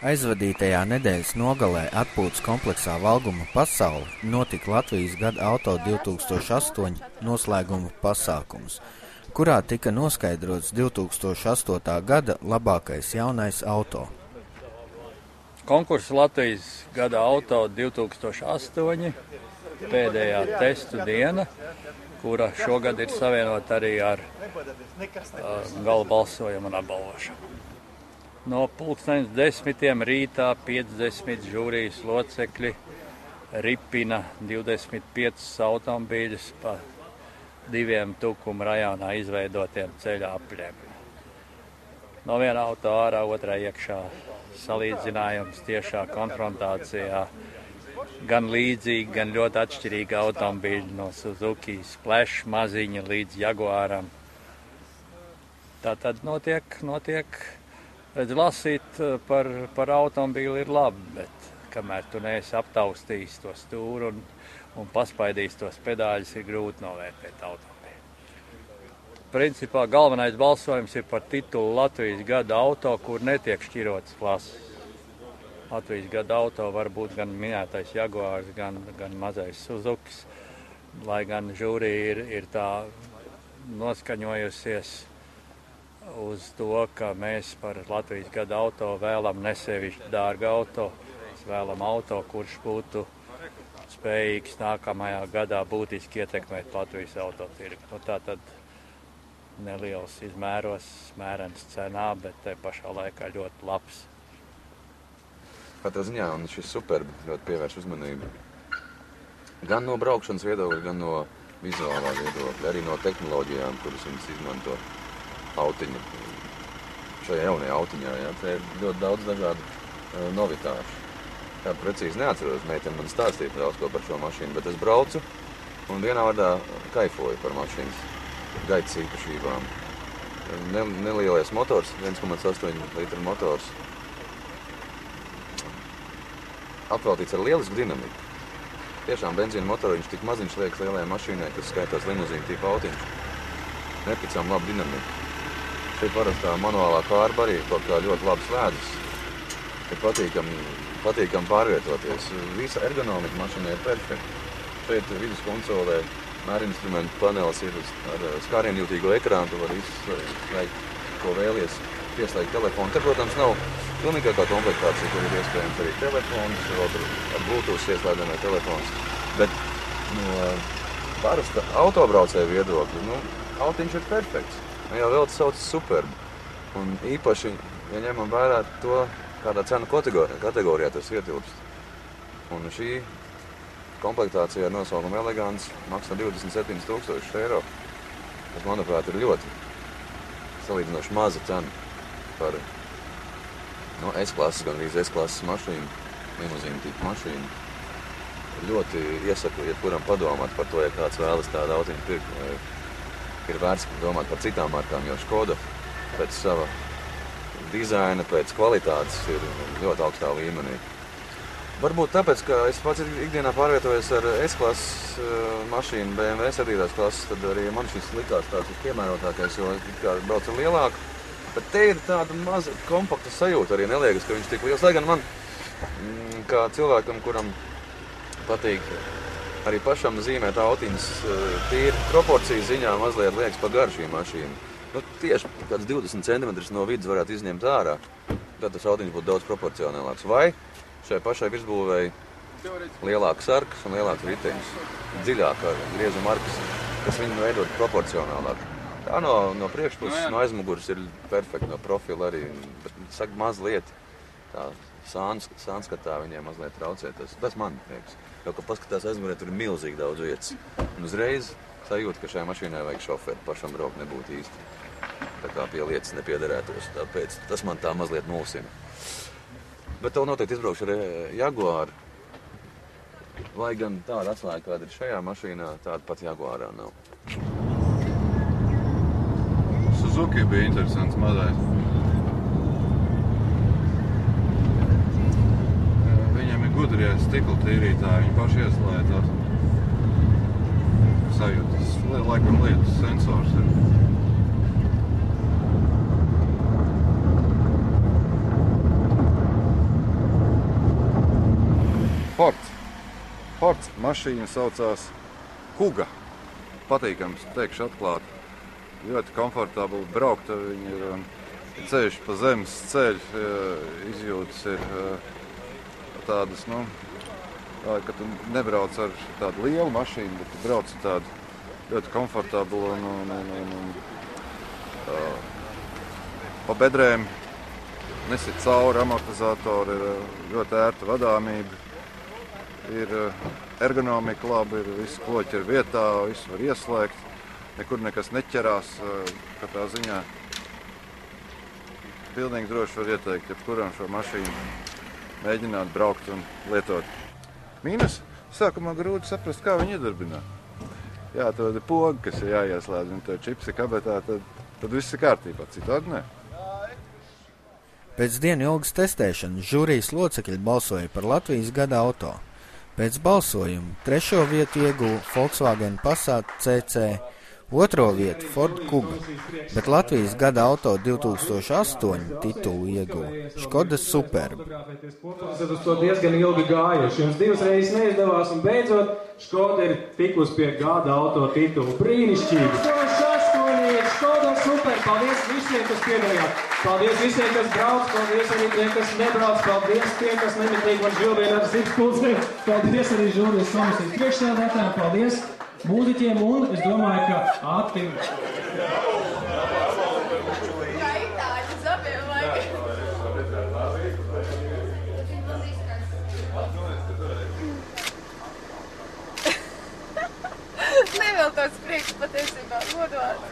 Aizvadītajā nedēļas nogalē atpūtas kompleksā Valguma pasaule notika Latvijas gada auto 2008 noslēguma pasākums, kurā tika noskaidrots 2008. gada labākais jaunais auto. Konkursa Latvijas gada auto 2008 pēdējā testu diena, kura šogad ir savienota arī ar gala balsojumu un apbalvošanu. No 10:00 rītā 50 žūrijas locekļi ripina 25 automobīļus pa 2 Tukuma rajonā izveidotiem ceļa apļiem. No viena auto ārā, otrā iekšā, salīdzinājums tiešā konfrontācijā. Gan līdzīgi, gan ļoti atšķirīgi automobīļi no Suzuki Splash maziņa līdz Jaguāram. Tā tad notiek. Redz, lasīt par automobīli ir labi, bet kamēr tu neesi aptaustījis to stūru un paspaidījis tos pedāļus, ir grūti novērtēt automobīli. Principā galvenais balsojums ir par titulu Latvijas gada auto, kur netiek šķirotas klases. Latvijas gada auto var būt gan minētais Jaguārs, gan mazais Suzukis, lai gan žūrija ir tā noskaņojusies uz to, ka mēs par Latvijas gada auto vēlam nesevišķi dārgu auto. Mēs vēlam auto, kurš būtu spējīgs nākamajā gadā būtiski ietekmēt Latvijas autotirgu. Tā tad neliels izmēros, mērens cenā, bet te pašā laikā ļoti labs. Katrā ziņā, un šis superbi ļoti pievērš uzmanību. Gan no braukšanas viedokļa, gan no vizuālā viedokļa, arī no tehnoloģijām, kuras viņas izmanto autiņu. Šajā jaunajā autiņā, te ir ļoti daudz dažādu novitāšu. Jā, precīzi neatceros, meitene man stāstīja daudz ko par šo mašīnu, bet es braucu un vienā vārdā kaifoju par mašīnas gaitas īpašībām. Nelielais motors, 1,8 litru motors, apveltīts ar lielisku dinamiku. Tiešām benzīna motoriņš tik maziņš liekas lielajai mašīnai, kas skaitās limuzīna tipa autiņš. Neticām labu dinamiku. Šeit parastā manuālā kārba arī kaut kā ļoti labi slēdzas. Ir patīkam pārvietoties. Visa ergonomika mašīnai ir perfekta. Šeit vidus konsolē mērinstrumentu panelis ir ar skārienjūtīgo ekrānu. Tu vari izslēgt, ko vēlies, pieslēgt telefonu. Te, protams, nav pilnīgākā komplektācija, kur ir iespējams arī telefons, ar Bluetooth ieslēdamai telefons. Bet no parasta autobraucēja viedokļa, autiņš ir perfekts. Jau vēl tas sauc superbi. Un īpaši, ja ņemam vērā to, kādā cenu kategorijā tas ietilpst. Un šī komplektācija ar nosaukumu Elegants maksā 27 000 eiro. Tas, manuprāt, ir ļoti salīdzinoši maza cena par S-klases, gan arī S-klases mašīnu, limuzīnu tipu mašīnu. Ļoti iesaku, ja kuram padomāt par to, ja kāds vēlas tādu autiņu pirkt. Ir vērts domāt par citām markām, jo Škoda pēc sava dizaina, pēc kvalitātes ir ļoti augstā līmenī. Varbūt tāpēc, ka es pats ikdienā pārvietojos ar S-klases mašīnu, BMW 7. klases, tad arī man šis likās tāds piemērotākais, jo kā brauc ar lielāku. Bet te ir tāda maza kompakta sajūta arī, neliekas, ka viņš tik liels. Lai gan man, kā cilvēkam, kuram patīk arī pašam zīmēt autiņas, tīri proporcijas ziņā mazliet liekas pa garu šī mašīna. Tieši kāds 20 cm no vidus varētu izņemt ārā, tad tas autiņš būtu daudz proporcionālāks. Vai šai pašai virsbūvēji lielākas arkas un lielākas riteņus, dziļākā griezuma arkas, kas viņu veidot proporcionālāk. Tā no priekšpuses, no aizmuguras ir perfekti, no profila arī, bet saka mazliet tā sānskatā viņiem mazliet traucē. Tas man prieks. Jo, ka paskatās aizmugurē, tur ir milzīgi daudz vietas. Un uzreiz sajūta, ka šajā mašīnai vajag šoferi, pašam braukt nebūtu īsti. Tā kā pie lietas nepiederētos, tāpēc tas man tā mazliet mulsina. Bet tev noteikti izbraukšu ar Jaguāru. Lai gan tāda atslēga, kāda ir šajā mašīnā, tāda pat Jaguārā nav. Suzuki bija interesants mazais. Gudrie stikla tīrītāji, viņi paši ieslēdzās. Sajūtas, laikam lietas sensors ir. Fords mašīna saucās Kuga. Patīkams, teikšu atklāti. Ļoti komfortabli braukt ar viņu. Ir ceļš pa zemes ceļu, izjūtas ir tādas, ka tu nebrauc ar tādu lielu mašīnu, bet tu brauc ar tādu ļoti komfortablu un pa bedrēm nesit cauri amortizatori, ir ļoti ērta vadāmība, ir ergonomika labi, ir visi kloķi ir vietā, visu var ieslēgt, nekur nekas neķerās, katrā ziņā. Pilnīgi droši var ieteikt, jebkuram šo mašīnu mēģināt braukt un lietot. Mīnus, sākumā grūti saprast, kā viņi iedarbināt. Jā, tad ir poga, kas ir jāieslēdz, un tev čipsi kabetā, tad viss ir kārtībā, citādi ne. Pēc dienu ilgas testēšanas žūrijas locekļi balsoja par Latvijas gada auto. Pēc balsojuma 3. vietu ieguva Volkswagen Passat CC, 2. vietu Ford Kuga, bet Latvijas gada auto 2008 titulu ieguva Škoda Superb. Esat uz to diezgan ilgi gājuši. Jums 2 reizes neizdevās un beidzot Škoda ir tikus pie gada auto titulu. Brīnišķīgi! 2008 ir Škoda Superb. Paldies visiem, kas piedalījās. Paldies visiem, kas brauc. Paldies arī tiem, kas nebrauc. Paldies tiem, kas nemitīgi man žilvien ar zipspulcēm. Paldies arī žūrijas komisijas priekšsēdētājiem. Paldies mūziķiem un es domāju, ka Ātim. Nevēl tāds priekš patiesībā godvārds.